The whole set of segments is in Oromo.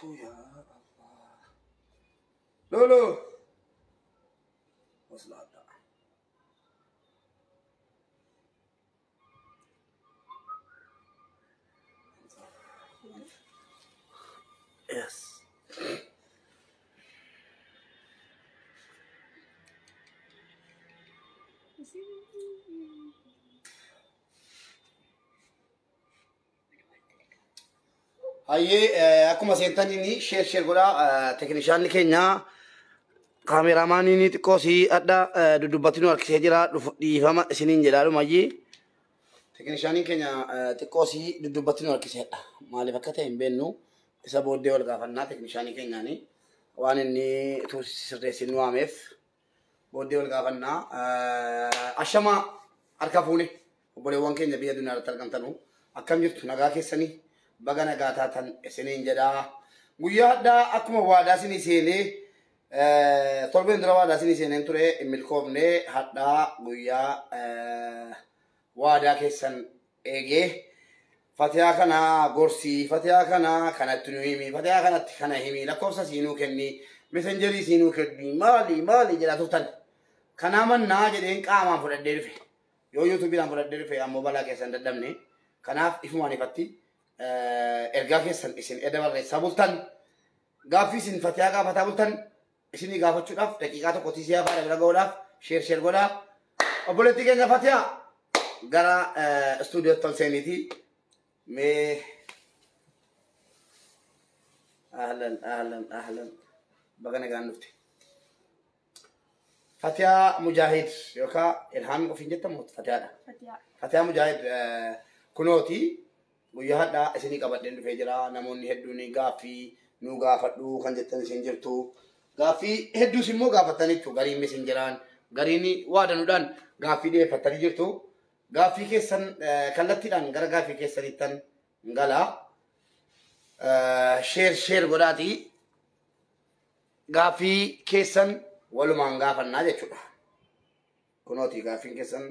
يا الله لولو وصلت يس هاي أكو مسيرتني شير قولا تكنيشان كينيا كاميراماني ني تكوسي أدا دودباتينو أركسيجرا ديفما سنين جلالو ماجي تكنيشان كينيا تكوسي دودباتينو أركسيجرا مالي فكته إمبينو إسابود ديول غافنا تكنيشان كينيا ني وانني توسيرسين وامف بود ديول غافنا أشما أركافوني وبلوان كينيا بيدنا رتلقمتنو أكم جرت نغاكي سني bagana gata tan senen jada guya da akuma wada sini sene tolbe ndra wada sini sene ture milkomne hadda guya wada kesan ege fatiha kana gorsi fatiha kana kana tunimi fatiha kana himi la kopsa sinu kenni messengeri sinu kenni mali jada tutan kana man na jeden qama fudade rufe yo youtube lan fudade rufe ammo bala kesan dadamne kanaf ifmani fatti ergaafii san isin edabarre sabultan gaafii sin fatiyaa gaafata bultan isinii gaafachuudhaaf daqiiqaa tokko tiisiyaa faadha bira ga'uudhaaf sheer godhaa obboleettii keenya fatiyaa gara istuudiyootti ol seeniiti mee ahlan baga nagaan dhufte fatiyaa mujaahid yookaan ilhaamii ofiin jettamu fatiyaadha fatiyaa mujaahid kunooti guyyaa hadda isinii qabadheen dhufee jira namoonni hedduun gaaffii nu gaafadhu kan jettan isin jirtu gaaffii hedduus immoo gaafataniitu gariin messengeraan gariin waadanuudhaan gaaffii dhiyeeffatanii jirtu gaaffii keessan kallattiidhaan gara gaaffii keessanittan galaa sheer godhaati gaaffii keessan walumaan gaafannaa jechuudha kunooti gaaffiin keessan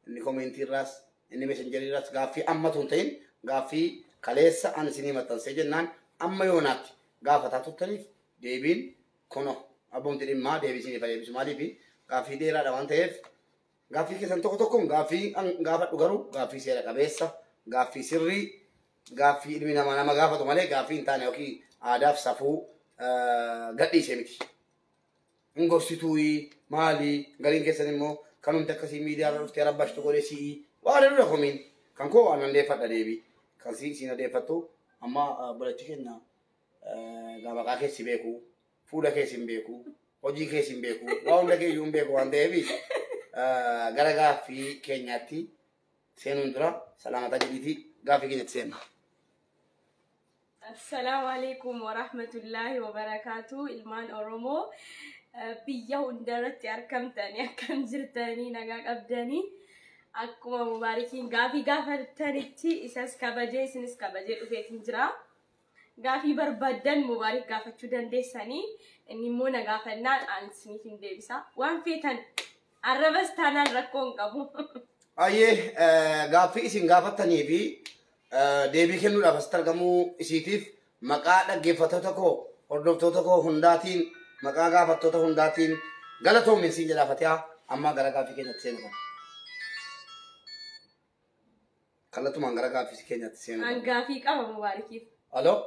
inni koomentiirraas inni messengeriirraas gaaffii ammatuun ta'in gaaffii kaleessa an isinii maxxansee jennaan amma yoonaatti gaafataa turtaniif deebiin kuno abbumti dhimmaa deebisanii fayyadamu maaliif gaaffii dheeraadha waan ta'eef gaaffii keessan tokkoon gaaffii gaafadhu garuu gaaffii seera qabeessa gaaffii sirrii gaaffii ilmi nama gaafatu malee gaaffii hin taane yookiin aadaaf safuu gadhiisee miti. Ngorsituu maali gariin keessan immoo kanumti akkasii miidiyaa irra dhuftee rabbashtu godhee si'ii waa dha komiin kan koo waan dandeeffadha deebii. Kasi sina deeffatu amma bulachi kenna gabaqa keessi beeku fuula keessi hin beeku hojii keessi hin beeku waa hunda keeyyuu hin beeku waan ta'eef gara gaaffii keenyaatti seenuun dura salaamata jedhiiti gaaffii keenyatti seenna. Assalamu alaikum wa rahmatullahi wa barakatuh ilmaan Oromoo biyya hundarratti argamtanii akkam jirtanii nagaa qabdanii akkuma mubaarikiin gaafii gaafatanitti isas kabajee isinis kabajee dhufeetiin jira gaafii barbaadan mubaarik gaafachuu dandeessanii inni immoo na gaafannaan aan isiniif hin deebisa waan feetan arrabas taanaan rakkoo hin qabu. Ayyee gaaffii isin gaafatanii fi deebii kennuudhaaf asitti argamuu isiitiif maqaa dhaggeeffattoota koo hordoftoota koo hundaatiin maqaa gaafattoota hundaatiin galatoomin siin jedhaa fatiyaa amma gara gaaffii keenyatti seenu kana. Kallattumaan gara gaaffii keenyatti seenu. An gaaffii qaba mubaarikiif. Aloo.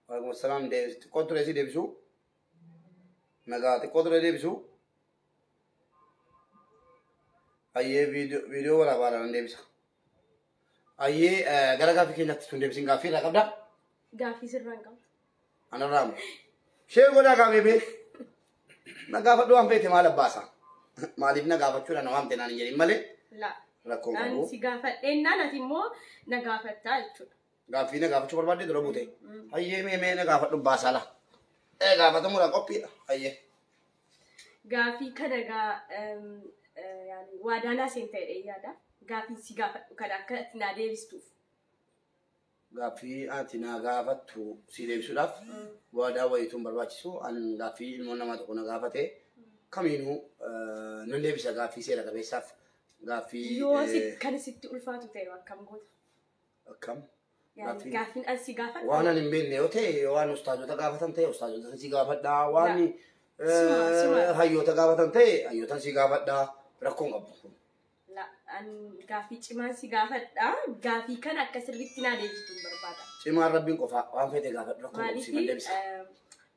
Waalaikum salaam xiqqoo ture si deebisu. Nagaa xiqqoo ture deebisu. Ayyee viidiyoo waraabaadhaan deebisa. Ayyee gara gaaffii keenyatti sun deebisin gaaffii irraa qabdaa? Gaaffii sirraan qaba. Anarraamu. Shee godhaa qaamee bee. Na gaafadhu waan feete maal abbaasa? Maaliif na gaafachuudha na waamte naan hin jedhin malee? La. Rakkoon qabu. An si gaafadheennaan ati immoo na gaafattaa jechuudha. Gaaffii na gaafachuu barbaadde dura buute. Ayyee mee na gaafadhu baasa la. Gaafatamuudhaan qophiidha. Ayyee. Gaaffii kana waadaanaa seen ta'edha yaada. Gaaffii si gaafadhu kana akka ati naa deebistuuf. Gaaffii ati na gaafattu si deebisuudhaaf waadaa wayituun barbaachisu an gaaffii ilmoon namaa tokko na gaafate kamiinuu nan deebisa gaaffii seera qabeessaaf gaaffii yoo kan sitti ulfaatu ta'e akkam goota? Akkam يعني قافين أنسي قافت وانا نبين نيوتي وانا استاذ تقافة تنتهي استاذ تنسي قافة دا واني هايو تقافة تنتهي هايو تنسي قافة دا ركون قبل لا أن قافي كمان سي قافت قافي كان أكسر بيتنا ليجتون بربادا كمان ربي قفا وان فيتي قافة ركون قبل مالتي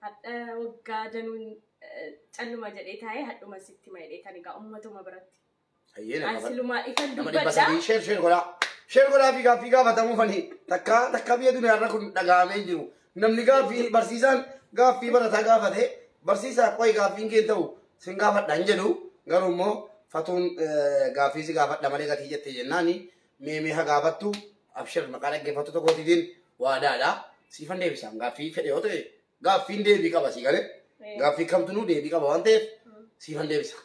حتى وقادن تأنو ما جديت هاي حتى ما ستي ما جديت هاي قا أمته ما برتي هينا أصله ما إفن نما دبدا دبسدي شير غلا في قافة مو فني تكا بيا دنيا ركون دعامين جرو نمني قافي برسيسان قافي برا قافة ده برسيسا قوي قافين كده سنقافة دانجلو قالوا مو فتون قافي سي قافة دمالي قتيجة تجناني ميمي ها قافتو أبشر مقالك قفتو تقوتي دين وادا سيفن دي بسام قافي فدي هوتي قافين دي بيكا بسي قالي قافي كم تنو دي بيكا بوانتي سيفن دي بسام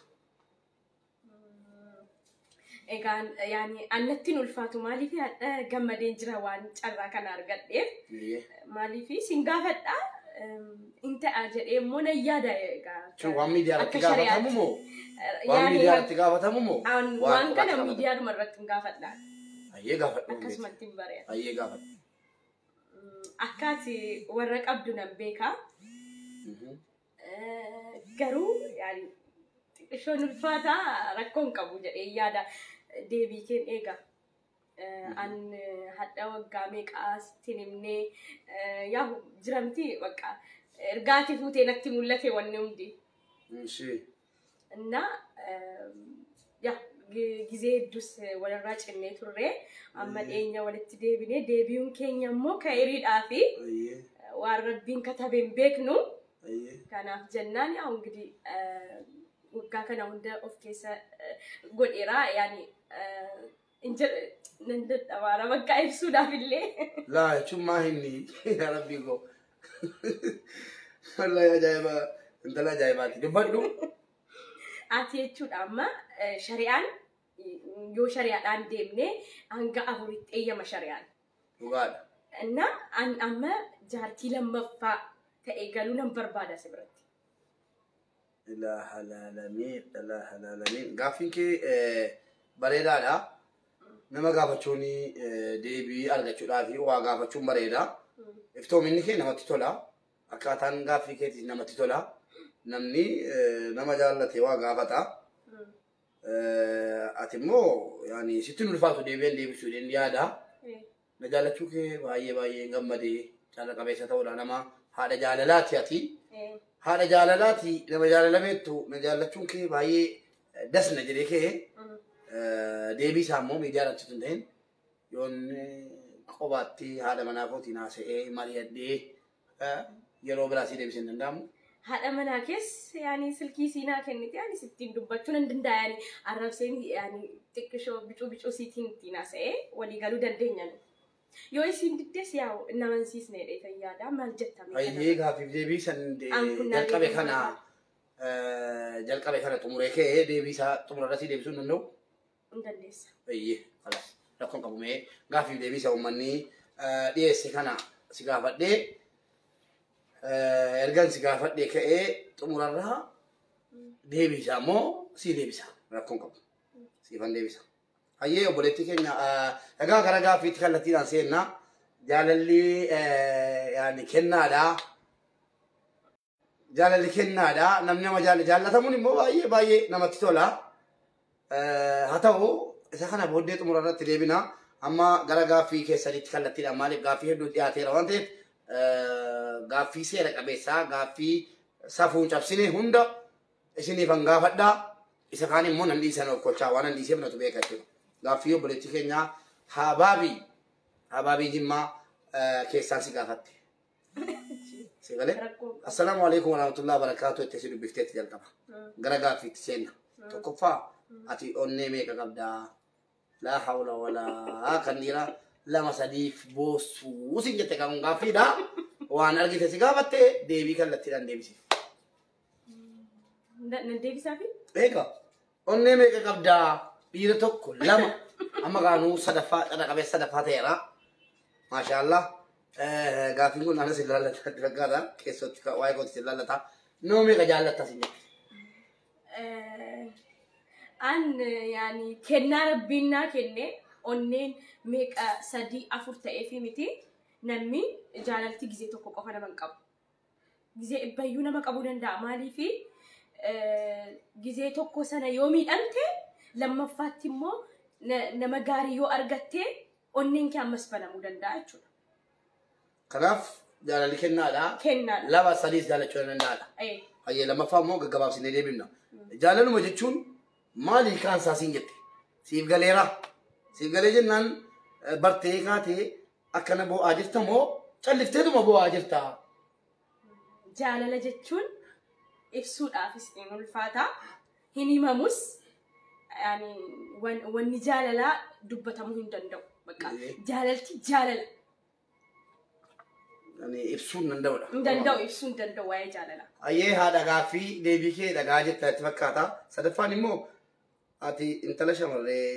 إيجان يعني أنتين الفاتو مالي في هذا جمدين جروان شرّا كان أرجع مالي في سنغافة أنت أجر مونا يادا إيجا شو وان ميديا تجابة تمومو وان ميديا تجابة تمومو وان كان ميديا مرة تنغافة لا أيه غافة أكسمن تبارين أيه غافة أكاتي ورق أبدو نبيكا قرو يعني شون الفاتا ركون كابو جري يادا ديبي كين إيجا أن حتى وقامك تنمني ياهو جرمتي وقع رجعتي فوتي نكتي ملتي والنوم دي ماشي نا يا جزء دوس ولا راج النيتوري أما الإنيا ولا تديبني ديبيون كينيا مو كيريد آفي واربين كتابين بيكنو كان في جناني أو قدي وكان عنده أوف كيسة قول إيرا يعني إنجر نندت أمارا ما كايف سودا في الليل لا شو ما هني يا ربي go والله يا جايبة أنت لا جايباتي دبادو أتي تشود أما شريان يو شريان عن ديمني أنجا أهوريت أيام شريان وقال أنا أن أما جارتي لما فا تأجلوا نمبر بعد سبرت إله العالمين قافين كي بريدا لا نما قافتشوني ديبي أرجع شرافي وقافتشون بريدا إفتو مني كي نما تطلع أكاتان قافي كي نما تطلع نمني نما جالتي وقافتا أتمو يعني ستين الفاتو ديبي سودين ديادا نجالتشو كي باي غمدي جالا قبيسة تولا نما هذا جالالات ياتي هذا جالالاتي لما جالالميتو نجالتشون كي باي دسنا جري كي ديبي سامو ميديا تندين يون قباتي هذا منافوتي ناسي مالي دي يرو براسي ديبي سندام هذا مناكس يعني سلكي سينا كنت يعني 60 دبتون عندنا يعني عرب سين يعني تكشوا بيشو سيتين تناسي ولي قالوا دندين يعني يوي سين دتس ياو إنما نسيس نيري تيا دا مال جتا أيه غافي ديبي سن جلك بيخنا جلك بيخنا تمريكه ديبي سا تمرراسي ديبي سون نو ندلس أيه خلاص لكم كمومي غافي ديبي سا ومني دي سكنا سكافة دي ergan si gafat de ke tumurarra de bisa mo si de bisa rakon ko si fan de bisa aye oboleti kenya aga garaga fit kallati dan senna jalalli yani kenna da namne ma jallata muni mo baye namatti tola hatawu isa kana bodde tumurarra tilebina amma garaga fi ke salit kallati da malik gafi heddu diate rawante gafi sera kabesa gafi safu chapsine hunda isini fangafadda isa kani mon andi sano ko chawana ndi semna to be katti gafi yo boleti kenya hababi jimma ke sansi gafatti sigale assalamu alaikum wa rahmatullahi wa barakatuh tesidu biftet jaltaba gara gafi tsenna to ko fa ati onne me ka gabda la hawla wala kanira lama sadif bosu usin jette kan gafi da وانا ارجع تسيقابته ديبي كلتي لان ديبي سيف نديبي سافي ايكا اوني ميكا قبدا بيرتوك لما اما كانوا صدفات انا قبل صدفات يرا ما شاء الله غافين كنا انا سلاله تلقادا كيسوت واي كنت سلاله تا نو ميكا جالتا سيني ان يعني كنا ربنا كني اونين ميكا سدي افورتا في ميتي namni jaalalti gizee tokko qofa nama hin qabu. Gizee bayyuu nama qabuu danda'a maaliifi gizee tokko sana yoo miidhamte lammaffaatti immoo nama gaarii yoo argatte onneen kee ammas banamuu danda'a jechuudha. Kanaaf jaalalli kennaadha. Kennaadha. Lama sadiis jaalachuu danda'a. Hayyee lammaffaa immoo gaggabaabsinee deebifna. Jaalaluma jechuun maali kaan isaa siin jette? Siif galeera. Siif galee jennaan bartee kaatee akkana bo'aa jirta moo callifteetuma bo'aa jirta? Jaalala jechuun ibsuudhaafis hin ulfaata. Hin himamus. Wanni jaalalaa dubbatamuu hin danda'u. Jaalalti jaalala. Ibsuun danda'udha. Hin danda'u ibsuun danda'u waa'ee jaalala. Hayyee haadha gaaffii deebii kee dhagaa jetta itti fakkaata. Sadaffaan immoo ati intala shamarree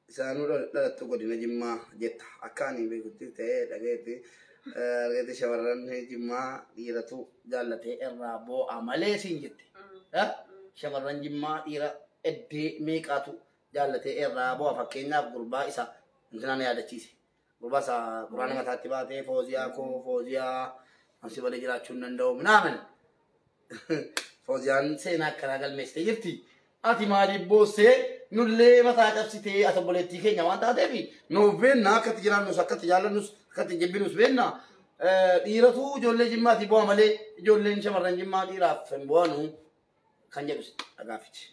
isaanuu dhalattu godina Jimmaa jetta. Akka ani beekutti ta'ee dhageetti shamarran Jimmaa dhiiratu jaallatee irraa boo'a malee siin jette. Shamarran Jimmaa dhiira eddee meeqaatu jaallatee irraa boo'a fakkeenyaaf gurbaa isa intinaan yaadachiise. Gurbaa isaa quraana mataatti baatee fooziyaa koo fooziyaa ansi balee jiraachuu hin danda'u minaaman. Fooziyaan seenaa akkanaa galmeessitee jirti. Ati maaliif boossee nullee mataa cabsitee ati obboleettii keenya waan taateef nuuf beennaa akkatti jiraannus akkatti jaallannus akkatti jibbinus beennaa. Dhiiratu ijoollee Jimmaatii bu'aa malee ijoolleen shamarran Jimmaa dhiiraaf hin bu'anu kan jedhu dhagaafichi.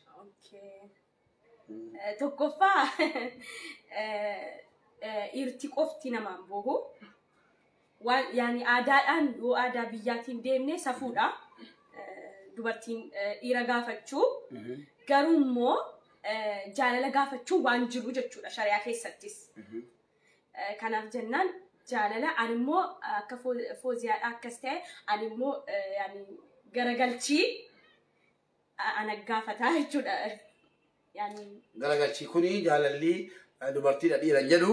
Tokkoffaa irti qofti namaan bohu. Yani aadaadhaan yoo aadaa biyyaatiin deemne safuudha. Dubartiin dhiira gaafachuu. Garuu immoo jaalala gaafachuu waan jiru jechuudha shariyaa keessattis. Kanaaf jennaan jaalala ani immoo akka fooziyaadhaa akkas ta'e ani immoo garagalchii ana gaafataa jechuudha. Garagalchii kuni jaalalli dubartiidha dhiiran jedhu.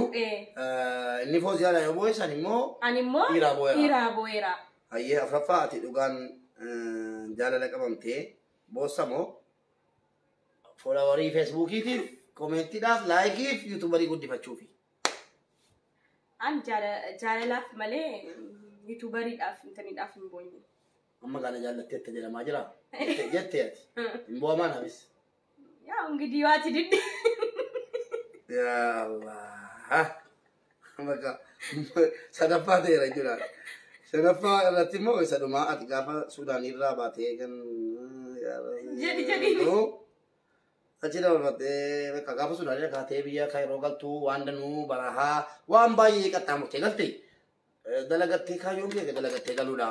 Inni fooziyaadha yoo boo'essan immoo dhiiraa boo'eera. Hayyee afuraffaa ati dhugaan jaalala qabamtee boossa moo followerii feesbuukiitiif koomentiidhaaf laayikiif yuutuubarii guddifachuufi. An jaalalaaf malee yuutuubariidhaaf intaniidhaaf hin boonye. Amma kana jaallatteetta jedhamaa jira. Jettee ati hin bu'amaa nafis. Yaa ungidii waati diddi. Yaa Allah. Maka sadaffaa ta'eera jechuudha. Sadaffaa irratti immoo isa dhumaa ati gaafa Suudaanii irraa baatee kan jedhi. Achi dabalfatee bakka gaafa Suudaanii irraa kaatee biyya Kaayiroo galtuu waan danuu barahaa waan baay'ee qaxxaamurtee galte dalagattee kaayyoon kee dalagattee galuudha.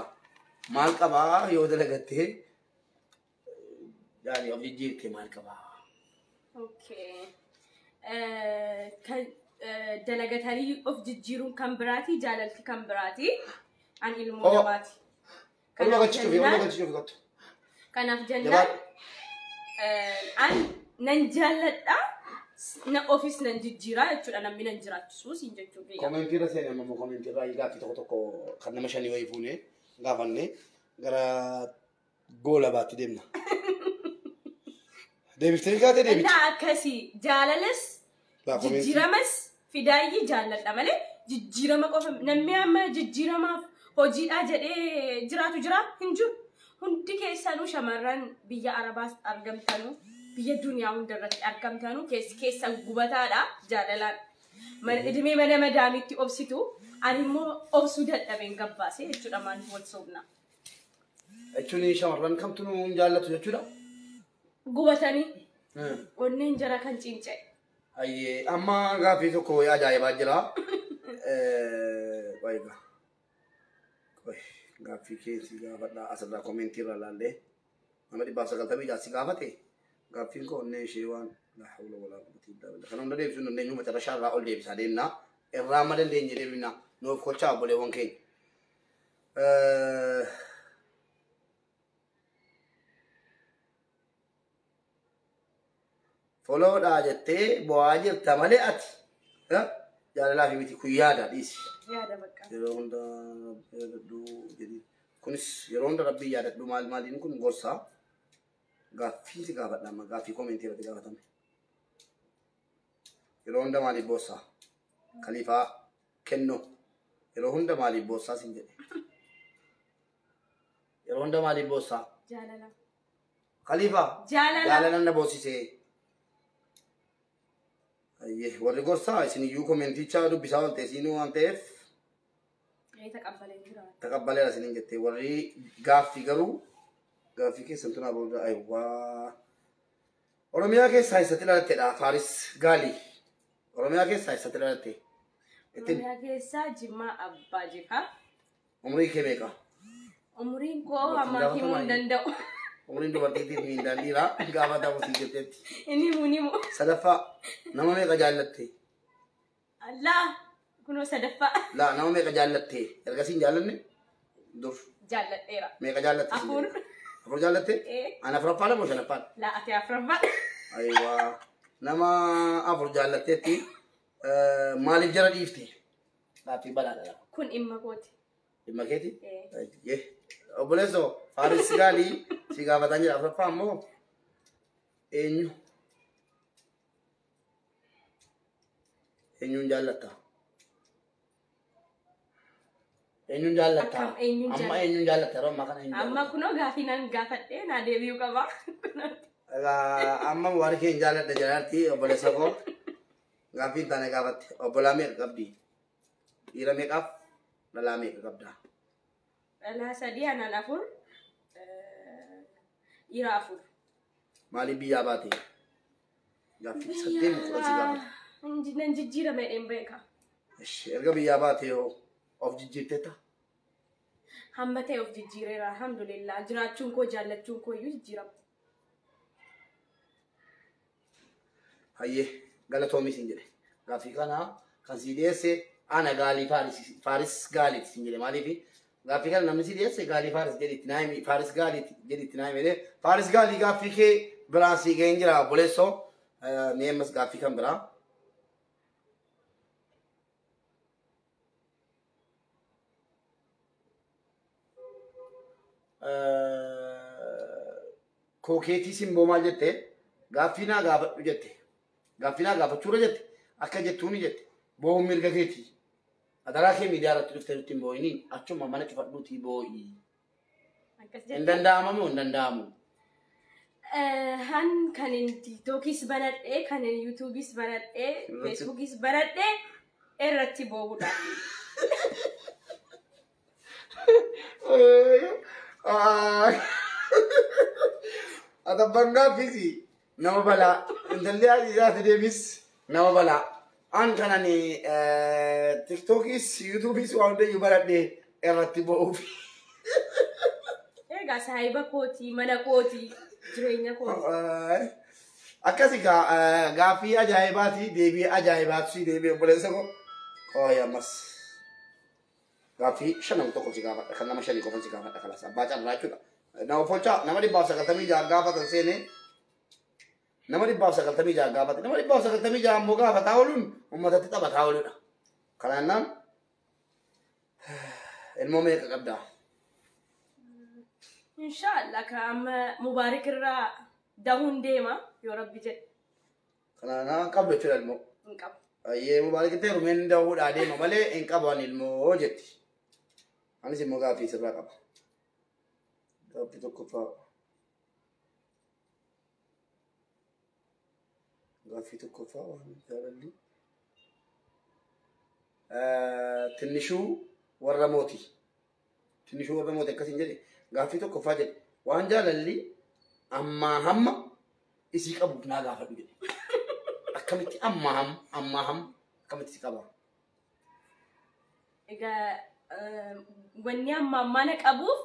Maal qabaa yoo dalagattee yaani of jijjiirtee maal qabaa? Dalagatanii of jijjiiruun kan biraati jaalalti kan biraati. An ilmoo namaati. Kanaaf jennaan an nan jaalladha na ofis nan jijjiiraa jechuudha namni nan jiraachisu siin jechuudha. Koomentiirra seenaa mammoo koomentiirra gaaffii tokko kan nama shanii wayii fuunee gaafanne gara goola baatti deemna. Deebiftee gaatee deebite. Inna akkasii jaalalas jijjiiramas fidaayyii jaalladha malee jijjiirama qofa namni amma jijjiiramaaf hojiidhaa jedhee jiraatu jira hin jiru. Hundi keessanuu shamarran biyya Arabaas argamtanuu biyya duniyaa hundarratti argamtanuu keessa gubataadha jaalalaan. Idimee mana madaamitti obsitu ani immoo obsuu dadhabeen gabbaase jechuudha maaliif wal soofna. Jechuun shamarran kamtu nu jaallatu jechuudha. Gubatanii onneen jara kan cinca'e. Hayyee amma gaaffii tokko ajaa'ibaa jira. Gaaffii keessi gaafadhaa asirraa koomentiirra laallee nama 190 si gaafate gaaffiin koo onnee ishee waan la hawla wala quwwata illa billah kana hunda deebisuun dandeenyu macarashaa irraa ol deebisaa deemna irraa amma dandeenye deebina nuuf kolchaa obboleewwan keenya. Foloodhaa jettee bu'aa jirta malee ati jaalalaa fi miti kun yaada dhiisi. Yaada bakka. Yeroo hunda yaadadhu jedhi. Kunis yeroo hunda rabbii yaadadhu maaliin kun gorsaa gaaffii si gaafadha amma gaaffii koomentii irratti gaafatame. Yeroo hunda maaliif boossaa? Kaliifaa kennoo yeroo hunda maaliif boossaa sin jedhe yeroo hunda maaliif boossaa jaalala khalifa jaalala na boosisee ayyee warri gorsaa isin iyyuu koomenticha dubbisaa waan ta'e isinuu waan ta'eef taqabbaleera isinin jettee warri gaaffii garuu gaaffii keessan tunaa booda aywaa Oromiyaa keessaa eessatti dhalatteedha Faaris Gaalii Oromiyaa keessaa eessatti dhalatte Oromiyaa keessaa Jimmaa Abbaa Jifaa umrii kee meeqa umriin koo amma himuu hin danda'u umriin dubartiitiif miindaan dhiiraa gaafa ta'u sii jetteetti inni himu sadaffaa nama meeqa jaallatte Allah kunoo sadaffaa laa nama meeqa jaallatte ergasiin jaallanne dur jaalladheera meeqa jaallatte afur jaallatte ana afuraffaa lama shanaffaa laa ati afuraffaa aywaa nama afur jaallatteetti maaliif jara dhiifte gaaffii balaadha kun dhimma kooti dhimma keeti obboleesso Faaris Gaalii si gaafataan jira afuraffaa ammoo eenyuun jaallatta eenyuun jaallatta amma eenyuun jaallatta yeroo ammaa kana eenyuun amma kunoo gaaffii nan gaafadhee naa deebi'uu qaba amma warri kee jaalladha jedhaatti obboleessa koo gaaffii taane gaafatte obbolaa meeqa qabdi dhiira meeqaaf dhalaa meeqa qabda dhalaa sadii anaan afur dhiira afur maaliif biyyaa baate gaaffii saddeet kudha si gaafata nan jijjiirame dheem beeka erga biyyaa baate yoo of jijjiirtetta hamma ta'e of jijjiireera alhamdulillah jiraachuun koo jaallachuun koo iyyuu jijjiirama hayyee galatoomi sin jedhe gaaffii kana kan si dhiyeesse ana Gaalii Faaris Gaaliiti sin jedhe maaliif gaaffii kana namni si dhiyeesse Gaalii Faaris jedhitti naa himi Faaris Gaaliiti jedhitti naa himi Faaris Gaalii gaaffii kee biraan si ga'een jira obboleessoo mee ammas gaaffii kan biraa kookeetii simboo maal jette gaaffii naa gaafadhu jette gaaffii naa gaafachuudha jette akka jettuuni jette boo'uun mirga keetii adaraa kee miidiyaa irratti dhuftee nutti hin boo'inii achuma mana cufadhuutii boo'ii hin danda'ama moo hin danda'amu han kan tiktokis banadhee kan yuutuubis banadhee feesbuukis banadhee irratti boo'uudha Atabanga fisi nama bala intalli adidaati deebis nama bala an kanani tiktokis yuutuubis waan hundayyuu baradhee irratti boo'uuf egaa saahiba kootii mana kootii jireenya kootii akkasi gaaffii ajaa'ibaati deebii ajaa'ibaatu deebii obboleessa koo ammas gaaffii shanam tokko si gaafadha kan nama shanii qofan si gaafadha kalas abbaa caalaa jechuudha nama folchaa nama 196 gaafatan seene nama 196 gaafate nama 196 ammoo gaafataa ooluun uummatatti taphataa ooludha kanaannaan ilmoo meeqa qabdaa inshallah kaama mubaarik irraa dahuun deema yoo rabbi jedhe kanaannaan qabdu jechuudha ilmoo hin qabu ayyee mubaarik ta'e rumeen dahuudhaa deema malee hin qaban ilmoo jetti anis immoo gaaffii sirraa qaba gaaffii tokkoffaa waan jaalalli tinnishuu warra mootii akkasiin jedhe gaaffii tokkoffaa jedhe waan jaalalli ammaa hamma isii qabuuf naa gaafadhu jedhe akkamitti ammaa hamma akkamitti si qaba egaa wanni ammaa mana qabuuf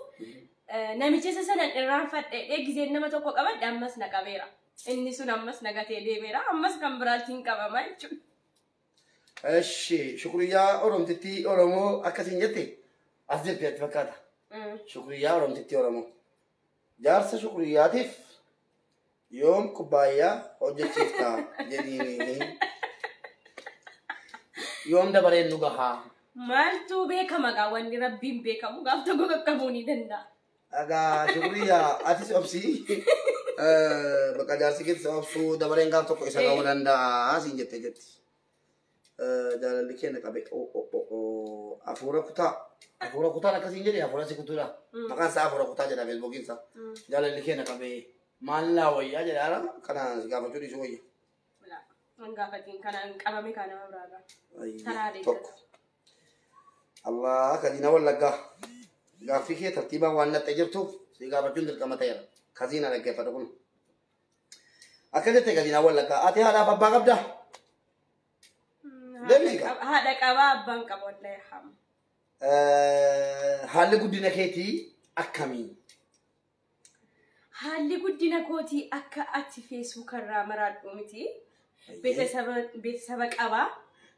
namicha isa sanan irraanfadhee giseen nama tokko qabadhe ammas na qabeera inni sun ammas nagatee deemeera ammas kan biraatiin qabama jechuudha. Eshi shukriyaa oromtitti oromoo akkasiin jette as jetteetti fakkaata. Shukriyaa oromtitti oromoo jaarsa shukriyaatiif yoom kubbaayyaa hojjechiiftaa jedhiini yoom dabareen nu gahaa. Maaltu beekama gaa wanni rabbiin beekamu gaaf tokko qaqqabuu ni danda'a. Agaa shukriyaa atis obsii bakka jaarsi keessa obsuu dabareen gaaf tokko isa ga'uu danda'a siin jetti. jaalalli keenya qabe hafuura kutaan akkasiin jedhe hafuura si kutuudha maqaan isaa hafuura kutaa jedha feesbuukiin isaa jaalalli keenya qabe maallaa wayyaa jedha kana gaafachuu dhiisuu wayya. Gaafatiin kanaan qabame kana biraagaa. Tokko. Allah kazina wallaggaa gaaffii kee tartiibaan waan naxxee jirtuuf si gaafachuun dirqama ta'eera. Kazina dhaggeeffadhu kun. Akka jettee kazina wallaggaa ati haadhaaf abbaa qabdaa? Haadha qabaa abbaan qabu wallahi hamu. Haalli guddina keetii akkamii? Haalli guddina kootii akka ati feesbuukarraa maraadhu miti. Beeksisa qabaa,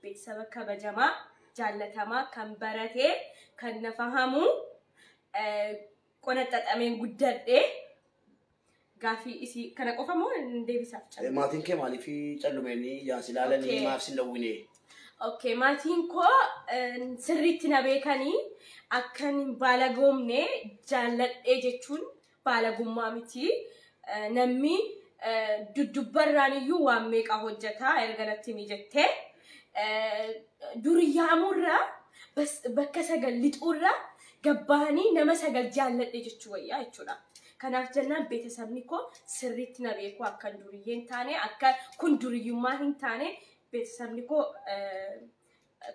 beeksisa kabajamaa, jaallatamaa, kan baratee, kan na fahamu, qonna xaxameen guddadhee gaaffii isii kana qofa moo deebisaaf callu? Maatiin kee maaliif callumeenii jaansi ilaalanii maaf si lawwinee? Okay, maatiin koo sirriitti na beekanii akkan baala goomne jaalladhee jechuun baala gummaa miti. Namni dudubbarraan iyyuu waan meeqa hojjetaa erga natti mijattee duriyyaamurraa bakka sagal lixuurraa gabbaanii nama sagal jaalladhe jechuu wayyaa jechuudha. Kanaaf jennaan beeksisni koo sirriitti na beeku akkan duriyyee hin taane akka kun duriyyummaa hin taane beeksisni koo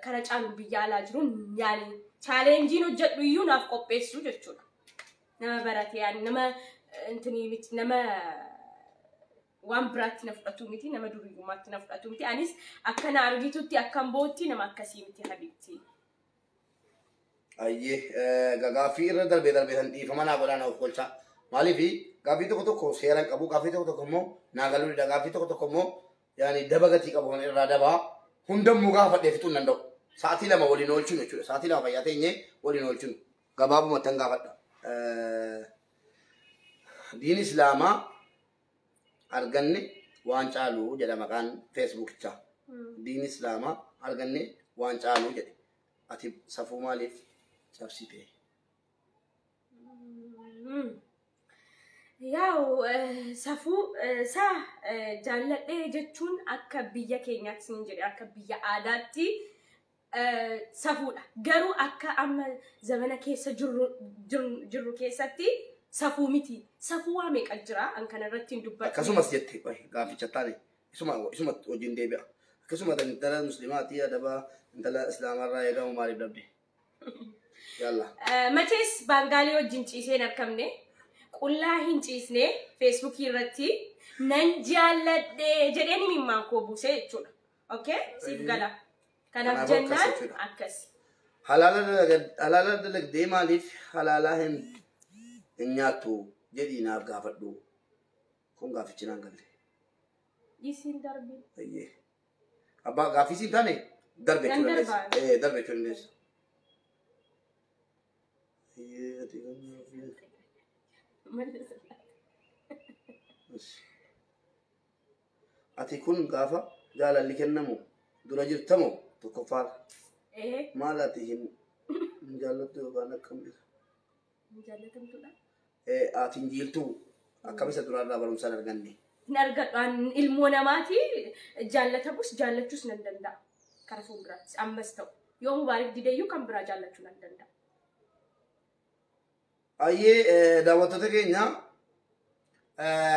kana caalu biyya alaa jiruun yaani chaalenjiin hojjedhu iyyuu naaf qopheessu jechuudha. Nama baratee yaani nama intini miti nama waan biraatti na fudhatu miti nama duriyyummaatti na fudhatu miti anis akkana argitutti akkan bootti nama akkasii miti habibti. Ayyee gaaffii irra darbee san dhiifama naa godhaa na of kolchaa. Maaliifi gaaffii tokko tokko seeraan qabu gaaffii tokko tokko immoo naagaluu dida gaaffii tokko tokko immoo yaani daba gatii qabu kan irraa dabaa hundamuu gaafadhee fixuu hin danda'u. Sa'aatii lama waliin oolchuun jechuudha. Sa'aatii lama fayyaa teenyee waliin oolchuun gabaabumatti hin gaafadha. Diin Islaamaa arganne waan caalu jedha maqaan feesbuukichaa. Diin Islaamaa arganne waan caalu jedhe. Ati safuu maaliif cabsitee? Yaa'u safuu saa jaalladhee jechuun akka biyya keenyaatti sin jedhe akka biyya aadaatti safuudha. Garuu akka amma zamana keessa jirru keessatti safuu miti. Safuu waa meeqa jira an kana irratti hin dubbatu. Akkasumas jettee gaaficha taane isuma wajjin deebi'a. Akkasuma intala musliimaati adaba intala islaamarraa eegamu maaliif dhabde? Yalla. Machees baangaalee wajjin ciisee hin argamne. Qullaa hin ciisne Facebook irratti nan jaalladhe jedheen himimmaan koo buusee jechuudha. Okay? Siif gala. Kanaaf jennaan akkasi. Halaala dalagdee maaliif halaalaa hin nyaattu jedhii naaf gaafadhu. Kun gaafichi naan galle. Isiin darbii. Ayyee. Abbaa gaaffii siin taane darbe jechuudha. Darbe jechuudha indeessa. Ayyee ati kan ati kun gaafa jaalalli kennamu dura jirtamoo tokkoffaadha. Maal ati hin jaallattu yookaan akkamidha? Hin jaallatamtudha. Ati hin jiiltuu akkamisa duraarraa barumsaan arganne? Hin argadhu ilmoo namaati jaallatamus jaallachuus nan danda'a. Kara fuulduraatti ammas ta'u yoo mubaarak dideeyyuu kan biraa jaallachuu nan danda'a. Ayyee daawwattoota keenya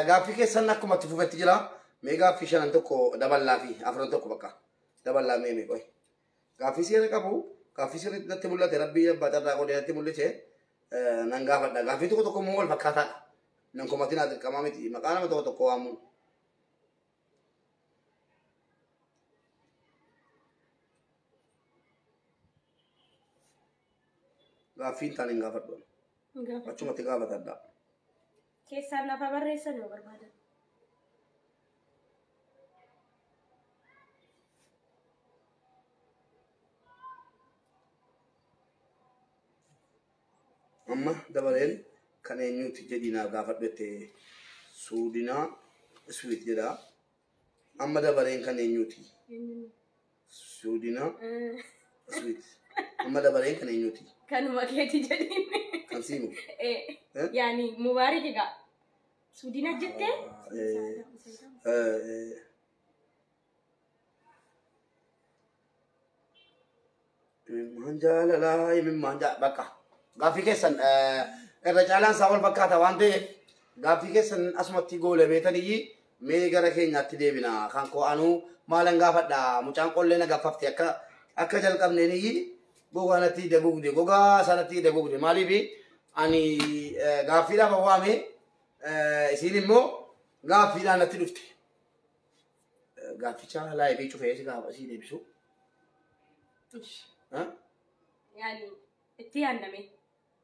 gaaffii keessan akkuma itti fufetti jira. Mee gaaffii shanan tokko daballaa fi afran tokko bakka daballaa mee qoy. Gaaffii seera qabu gaaffii sirriitti natti mul'ate rabbii abbaa carraa godhee natti mul'ise nan gaafadha. Gaaffii tokko tokko immoo wal fakkaataadha. Nan komatiin dirqamaa miti maqaa nama tokko tokko waamuun. Gaaffiin taan hin gaafadhu. Achumatti gaafatadha. Keessaan lafa barreessan yoo barbaadan. Amma dabaleen kan eenyuuti jedhii naaf gaafadhu jettee suudinaa iswiit jedha. Amma dabaleen kan eenyuuti? Suudinaa iswiit. Amma dabaleen kan eenyuuti? Kanuma keeti jedhiin. Kan siimu? Yaani mubaarak egaa suudina jettee? Manjala la min manja bakka. Gaaffii keessan irra caalaan isaa wal fakkaata waan ta'eef gaaffii keessan asumatti goole beetanii mee gara keenyaatti deebina. Kan koo anuu maalan gaafadha mucaan qollee na gaafafte akka jalqabneen gogaa natti dagugde gogaa sanatti dagugde maaliif ani gaaffiidhaaf waame isiin immoo gaaffiidhaan natti dhufte. Gaafficha laayifii cufee si gaafa si deebisu. Yani itti yaadame.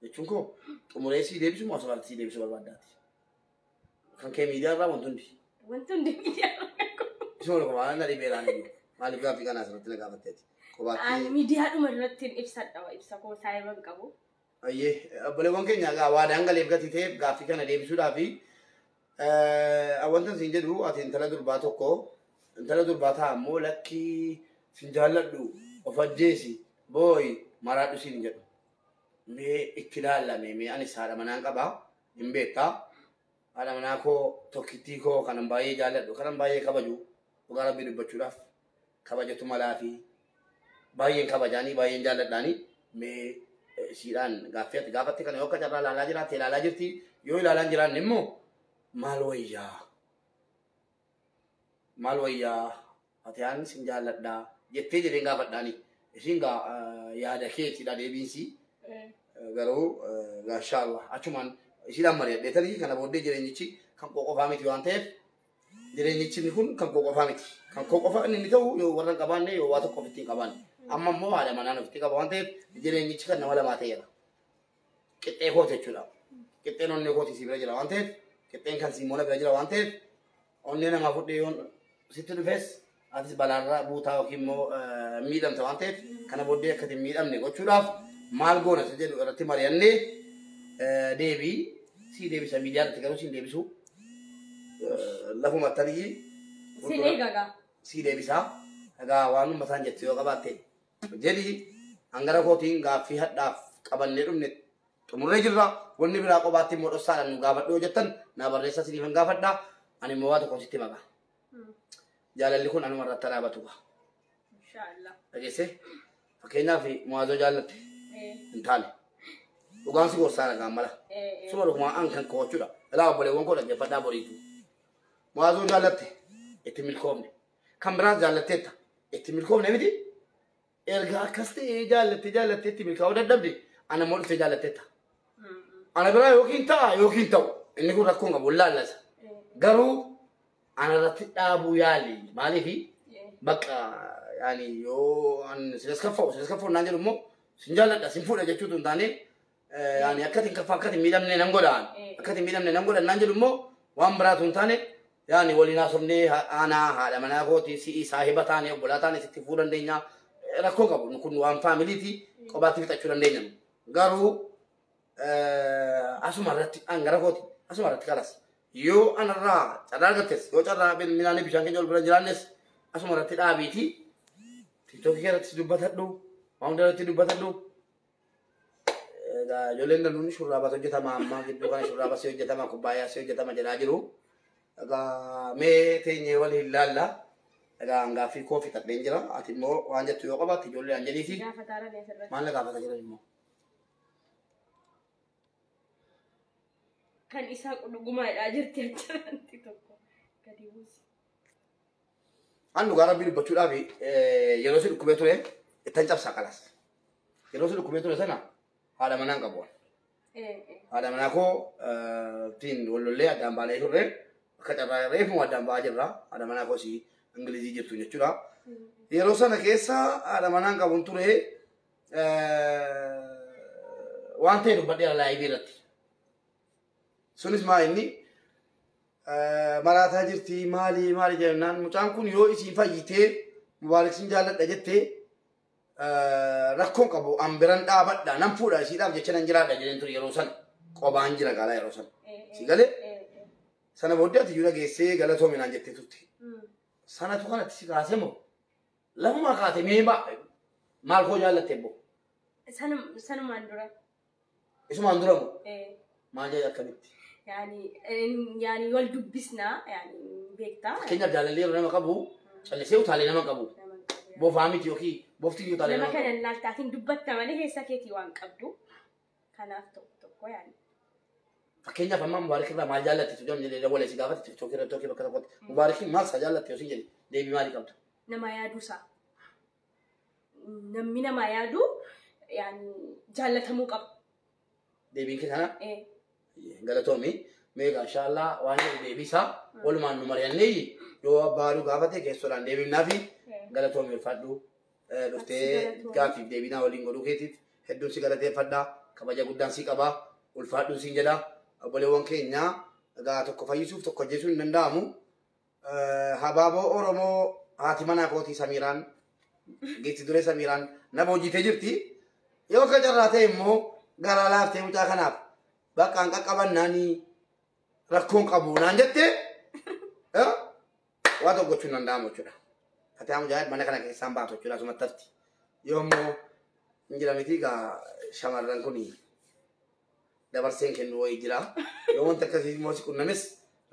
Jechuun koo xumuree si deebisu moo asirratti si deebisu barbaaddaati? Kan kee miidiyaa irraa wantoonni. Wantoonni miidiyaa irraa. Isuma lafa waan na dhibeeraan iyyuu maaliif gaaffii kana asirratti na gaafatteeti? Ani miidiyaa dhuma irratti ibsadha ibsa koo saayiban qabu. Ayyee obboleewwan keenya egaa waadaan galeef gatii ta'eef gaaffii kana deebisuudhaaf wanta siin jedhu ati intala durbaa tokko intala durbaa ta'a ammoo lakkii sin jaalladhu of ajjeesi booyi maraadhu siin jedhu. Mee itti ilaallame mee ani haadha manaan qabaa hin beektaa haadha manaa koo tokkittii koo kanan baay'ee jaalladhu kanan baay'ee kabaju dhugaa rabbii dubbachuudhaaf kabajatu malaa fi baay'een kabajaanii baay'een jaalladhaanii mee siidhaan gaaffii ati gaafatte kana yoo akka carraa ilaalaa jiraatte ilaalaa jirti yoo ilaalaan jiraanne immoo maal wayyaa ati aan sin jaalladhaa jettee jedheen gaafadhaanii isin yaada keetiidha deebiinsi garuu gaashaallah achumaan isiidhaan mari'adheetanii kana booddee jireenyichi kan qoqofaa miti waan ta'eef jireenyichi kun kan qoqofaa miti kan qoqofaa inni ta'u yoo warra hin qabaanne yoo waa tokko ofitti hin qabaanne amma immoo haadha manaan ofitti qaba waan ta'eef jireenyichi kan nama lamaa ta'eera qixxee kooti jechuudha qixxeen onnee kooti si bira jira waan ta'eef qixxeen kan siimoona bira jira waan ta'eef onnee namaa fudhee yoon sitti dhufes atis balaarraa buutaa yookiin immoo miidhamta waan ta'eef kana booddee akkati hin miidhamne gochuudhaaf maal goona isa jedhu irratti mari'annee deebii si deebisa miidiyaa irratti garuu si deebisu lafuma tarii si deebisaa egaa waan ummataan jettu yoo qabaatte jedhi hangara kootiin gaaffii hadhaaf qabannee dhumne xumurree jirra wanni biraa qobaatti immoo dhossaadhaan nu gaafadhu jettan naa barreessaa siniifan gaafadha ani immoo waa tokko sitti maqaa jaalalli kun anuma irratti dhaabatu qaba. Dhageesse fakkeenyaaf muwaazoo jaallatte hin taane dhugaan si gorsaa nagaan mala suma dhugumaa an kan koochuudha ilaa obboleewwan koo dhaggeeffadhaa boriitu muwaazoo jaallatte itti milkoomne kan biraas jaallatteetta itti milkoomne miti erga akkas ta'ee jaallatte itti milkaa'uu dadhabde ana immoo dhuftee jaallatteetta ana biraa yookiin ta'a yookiin ta'u inni kun rakkoon qabu laallasa garuu ana irratti dhaabuu yaali maaliifi bakka yaani yoo an silas kaffa'u naan jedhu immoo sin jaalladha sin fuudha jechuutu hin taane yaani akkatiin kaffaa akkatiin miidhamne nan godhaan akkatiin miidhamne nan godhan naan jedhu immoo waan biraatu hin taane yaani waliin haasofnee aanaa haadha manaa kooti si'i saahiba taane obbolaa taane sitti fuudhuu dandeenya rakkoo qabu kun waan faamiliiti qobaatti fixachuu dandeenya garuu asuma irratti angara kooti asuma irratti kalas yoo anarraa carraa argattes yoo carraa midhaan bishaan keenya ol bira jiraannes asuma irratti dhaabiiti tiktokii irratti dubbatadhu waan hunda irratti dubbatadhu ijoolleen danuun shurraabas hojjetama amma gidduu kana shurraabas hojjetama kubbaayyaas hojjetama jedhaa jiru mee teenyee waliin ilaalla gaaffii koo fixadheen jira ati immoo waan jettu yoo qabaatte ijoollee aan jedhiiti maal na gaafata jiran immoo kan isaa dhugumaadhaa jirti achiranti tokko gadi buusi. An dhugaa rabbii dubbachuudhaaf yeroo si dhukkubee ture ittan cabsaa qalas. Yeroo si dhukkubee ture sana haadha manaan qabu. Haadha manaa koo ittiin wallollee addaan baanee turre akka carraa reefuma addaan ba'aa jirra. Haadha manaa koo si Ingilizii jirtu jechuudha. Yeroo sana keessa haadha manaan qabuun ture waan ta'e dubbadheera laayivii irratti. Sunis maa inni maraataa jirti maali jennaan mucaan kun yoo isiin fayyitee mubaaraksin jaalladha jettee rakkoon qabu an biran dhaabadha nan fuudha isiidhaaf jecha nan jiraadha jedheen ture yeroo sana qobaan jira qaalaa yeroo sana si galee sana booddee ati iyyuu dhageessee galatoominaan jettee turte sanatu kanatti si kaase moo lafuma kaate mee maal koo jaallatte boo sanumaan dura isumaan dura moo maal jee akkamitti يعني والدب بسنا يعني بيكتا كنا بدال اللي رنا مقبو اللي سووا تعلينا مقبو bofaamiti yookiin bofti yoo taale nama kana laaltaatiin dubbatta malee keessa keetii waan qabdu kanaaf tokko yaani fakkeenyaaf amma Mubaarak irraa maal jaallatti tu jedhamee dabalee si gaafate TikTok irra tokko bakka tokkotti Mubaarak maal sa jaallatti yoo si jedhe deebii maalii qabda nama yaadu isaa namni nama yaadu yaani jaallatamuu qaba deebiin kee kana galatoomi meeqa inshallah waan deebii isaa walumaan nu mari'annee yoo abbaaru gaafate keessodhaan deebiinaafi galatoomi ulfaadhu dhuftee gaafiif deebinaa waliin godhuu keetiif hedduun si galateeffadha kabaja guddaan si qaba ulfaadhu siin jedha obboleewwan keenya egaa tokko fayyisuuf tokko ajjeesuun hin danda'amu habaaboo Oromoo haati manaa kootii Samiiraan geessi duree Samiiraan nama hojjitee jirti yoo ka carraa ta'e immoo gara laaftee mucaa kanaaf bakka an qaqqabannaanii rakkoon qabu naan jettee waa tokko gochuun danda'amu jechuudha. Fataa mujaahid mana kana keessaan baatu jechuudha asumatti hafti. Yoo immoo hin jiramiti egaa shamarran kun dabarseen kennu wayii jira. Yoo wanta akkasii immoo si qunnames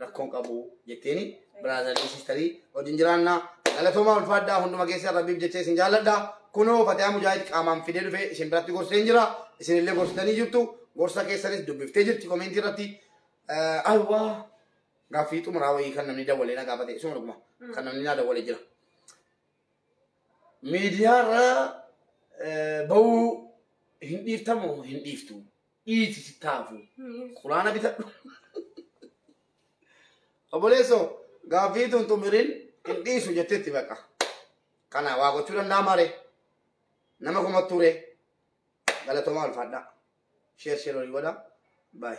rakkoon qabu jetteeni biraazalii siistarii wajjin jiraannaa galatoomaa ulfaadhaa hunduma keessaa rabbiif jechee isin jaalladha. Kunoo fataa mujaahid qaamaan fidee dhufee isin biratti gorseen jira. Isinillee gorsitanii jirtu. Gorsa keessanis dubbiftee jirti koomeentii irratti. Awwaa gaaffii xumuraa wayii kan namni dawalee na gaafate isuma dhuguma kan namni na dawalee jira. Miidiyaarra bahuu hin dhiiftamu hin dhiiftu dhiiti si taafu quraana bitadhu. Obboleessoo gaaffii tuntumiriin hin dhiisu jetteetti baqa. Kana waa gochuu danda'a maare nama kumattuure galatoomaa ulfaadhaa. Share olii godha. Bye.